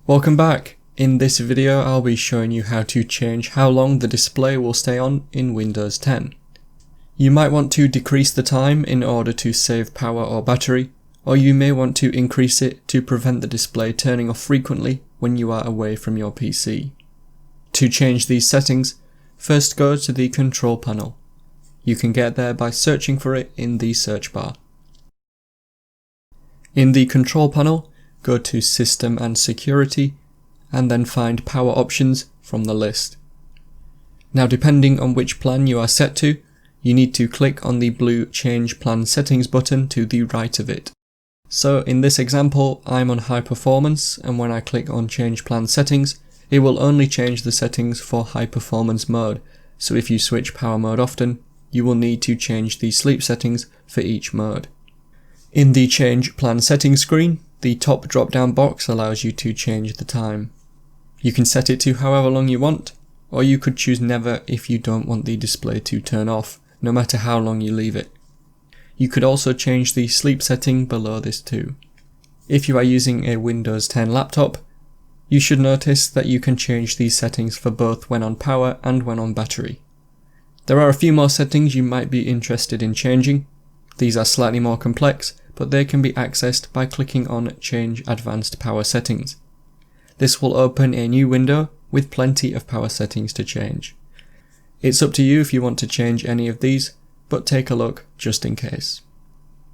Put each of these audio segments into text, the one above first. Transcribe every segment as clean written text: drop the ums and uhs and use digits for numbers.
Welcome back. In this video I'll be showing you how to change how long the display will stay on in Windows 10. You might want to decrease the time in order to save power or battery, or you may want to increase it to prevent the display turning off frequently when you are away from your PC. To change these settings, first go to the control panel. You can get there by searching for it in the search bar. In the control panel, go to System and Security, and then find Power Options from the list. Now, depending on which plan you are set to, you need to click on the blue Change Plan Settings button to the right of it. So in this example, I'm on High Performance, and when I click on Change Plan Settings, it will only change the settings for High Performance mode, so if you switch power mode often, you will need to change the sleep settings for each mode. In the Change Plan Settings screen, the top drop-down box allows you to change the time. You can set it to however long you want, or you could choose never if you don't want the display to turn off, no matter how long you leave it. You could also change the sleep setting below this too. If you are using a Windows 10 laptop, you should notice that you can change these settings for both when on power and when on battery. There are a few more settings you might be interested in changing. These are slightly more complex, but they can be accessed by clicking on Change Advanced Power Settings. This will open a new window with plenty of power settings to change. It's up to you if you want to change any of these, but take a look just in case.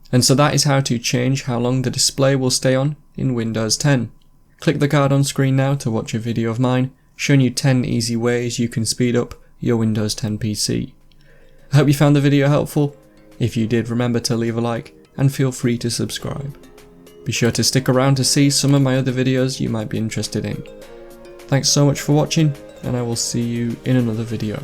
And so that is how to change how long the display will stay on in Windows 10. Click the card on screen now to watch a video of mine showing you 10 easy ways you can speed up your Windows 10 PC. I hope you found the video helpful. If you did, remember to leave a like and feel free to subscribe. Be sure to stick around to see some of my other videos you might be interested in. Thanks so much for watching, and I will see you in another video.